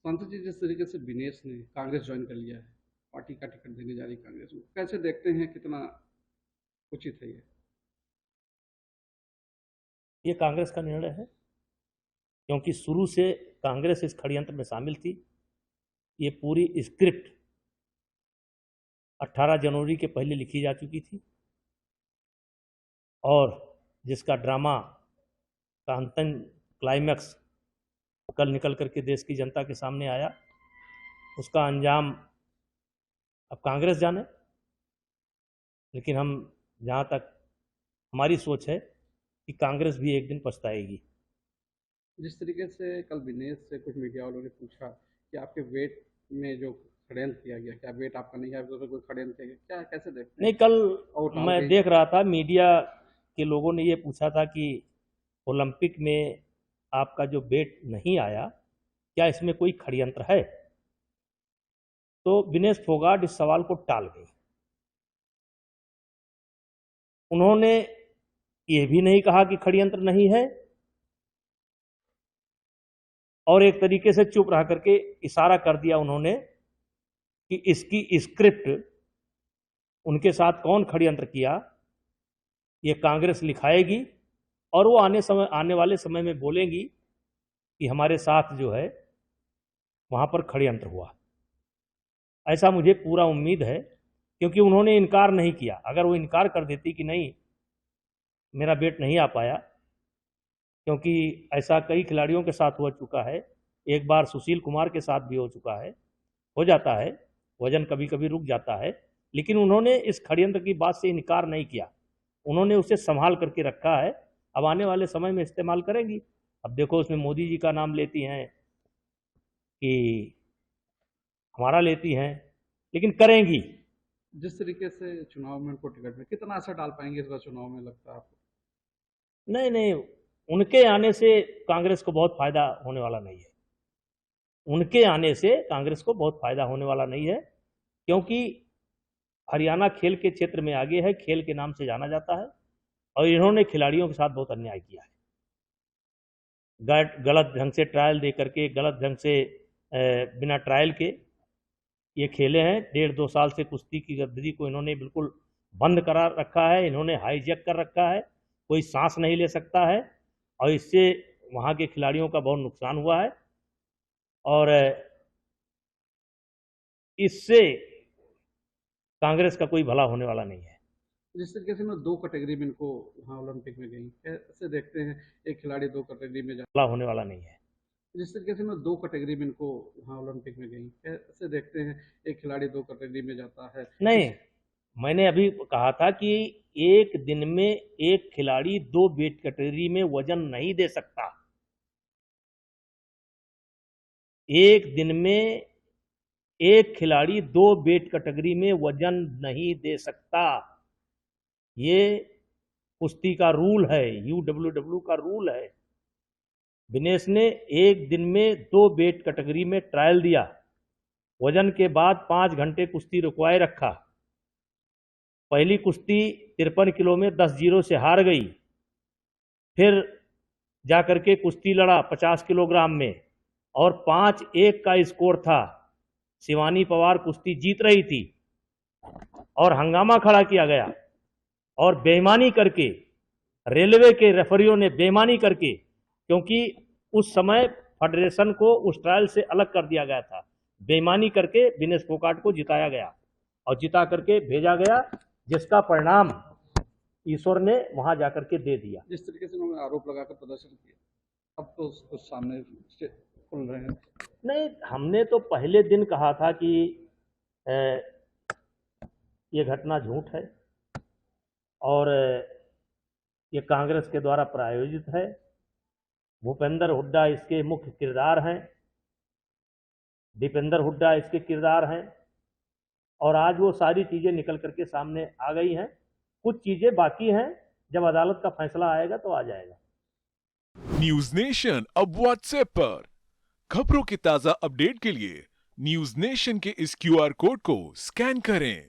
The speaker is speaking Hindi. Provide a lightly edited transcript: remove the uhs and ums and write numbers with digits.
सांसद जी, जिस तरीके से दिनेश ने कांग्रेस ज्वाइन कर लिया है, पार्टी का टिकट देने जा रही कांग्रेस में, कैसे देखते हैं, कितना उचित है ये? ये कांग्रेस का निर्णय है, क्योंकि शुरू से कांग्रेस इस षड्यंत्र में शामिल थी। ये पूरी स्क्रिप्ट 18 जनवरी के पहले लिखी जा चुकी थी और जिसका ड्रामा का अंतिम क्लाइमैक्स कल निकल करके देश की जनता के सामने आया। उसका अंजाम अब कांग्रेस जाने, लेकिन हम जहाँ तक हमारी सोच है कि कांग्रेस भी एक दिन पछताएगी। जिस तरीके से कल दिनेश से कुछ मीडिया वालों ने पूछा कि आपके वेट में जो षड्यंत्र किया गया, क्या वेट आपका नहीं है, तो कोई षड्यंत्र है क्या, कैसे देखते हैं? नहीं, कल और टाल मैं गई। देख रहा था मीडिया के लोगों ने ये पूछा था कि ओलंपिक में आपका जो वेट नहीं आया, क्या इसमें कोई षड्यंत्र है? तो विनेश फोगाट इस सवाल को टाल गई। उन्होंने ये भी नहीं कहा कि षड्यंत्र नहीं है और एक तरीके से चुप रह करके इशारा कर दिया उन्होंने कि इसकी स्क्रिप्ट उनके साथ कौन षड्यंत्र किया ये कांग्रेस लिखाएगी और वो आने वाले समय में बोलेंगी कि हमारे साथ जो है वहां पर षड्यंत्र हुआ। ऐसा मुझे पूरा उम्मीद है, क्योंकि उन्होंने इनकार नहीं किया। अगर वो इनकार कर देती कि नहीं मेरा वेट नहीं आ पाया, क्योंकि ऐसा कई खिलाड़ियों के साथ हो चुका है, एक बार सुशील कुमार के साथ भी हो चुका है, हो जाता है, वजन कभी कभी रुक जाता है, लेकिन उन्होंने इस षड्यंत्र की बात से इनकार नहीं किया। उन्होंने उसे संभाल करके रखा है, अब आने वाले समय में इस्तेमाल करेंगी। अब देखो, उसमें मोदी जी का नाम लेती हैं कि हमारा लेती हैं, लेकिन करेंगी। जिस तरीके से चुनाव में उनको टिकट में कितना असर डाल पाएंगे इस बार चुनाव में, लगता है आपको? नहीं नहीं, उनके आने से कांग्रेस को बहुत फायदा होने वाला नहीं है। उनके आने से कांग्रेस को बहुत फायदा होने वाला नहीं है, क्योंकि हरियाणा खेल के क्षेत्र में आगे है, खेल के नाम से जाना जाता है और इन्होंने खिलाड़ियों के साथ बहुत अन्याय किया है। गलत ढंग से ट्रायल दे करके, गलत ढंग से बिना ट्रायल के ये खेले हैं। 1.5-2 साल से कुश्ती की गतिविधि को इन्होंने बिल्कुल बंद करा रखा है, इन्होंने हाईजैक कर रखा है, कोई सांस नहीं ले सकता है और इससे वहाँ के खिलाड़ियों का बहुत नुकसान हुआ है और इससे कांग्रेस का कोई भला होने वाला नहीं है। जिस तरीके से ना दो कैटेगरी में इनको वहाँ ओलंपिक में गई, कैसे देखते हैं? एक खिलाड़ी दो कैटेगरी में जा, भला होने वाला नहीं है। जिस तरीके से ना दो कैटेगरी में इनको वहाँ ओलंपिक में गई, कैसे देखते हैं? एक खिलाड़ी दो कैटेगरी में जाता है। नहीं, मैंने अभी कहा था कि एक दिन में एक खिलाड़ी 2 वेट कैटेगरी में वजन नहीं दे सकता। एक दिन में एक खिलाड़ी 2 वेट कैटेगरी में वजन नहीं दे सकता। ये कुश्ती का रूल है, यूडब्ल्यूडब्ल्यू का रूल है। विनेश ने एक दिन में 2 वेट कैटेगरी में ट्रायल दिया, वजन के बाद 5 घंटे कुश्ती रुकवाए रखा। पहली कुश्ती 53 किलो में 10-0 से हार गई, फिर जाकर के कुश्ती लड़ा 50 किलोग्राम में और 5-1 का स्कोर था। शिवानी पवार कुश्ती जीत रही थी और हंगामा खड़ा किया गया और बेईमानी करके, रेलवे के रेफरियों ने बेईमानी करके, क्योंकि उस समय फेडरेशन को उस ट्रायल से अलग कर दिया गया था, बेईमानी करके विनेश फोगाट को जिताया गया और जिता करके भेजा गया, जिसका परिणाम ईश्वर ने वहां जाकर के दे दिया। जिस तरीके से उन्होंने आरोप लगाकर प्रदर्शन किया, अब तो कुछ सामने से खुल रहे हैं। नहीं, हमने तो पहले दिन कहा था कि ये घटना झूठ है और ये कांग्रेस के द्वारा प्रायोजित है। भूपेंद्र हुड्डा इसके मुख्य किरदार हैं, दीपेंद्र हुड्डा इसके किरदार हैं और आज वो सारी चीज़ें निकल करके सामने आ गई हैं। कुछ चीज़ें बाकी हैं, जब अदालत का फैसला आएगा तो आ जाएगा। न्यूज नेशन अब व्हाट्सएप पर खबरों के ताजा अपडेट के लिए न्यूज नेशन के इस क्यूआर कोड को स्कैन करें।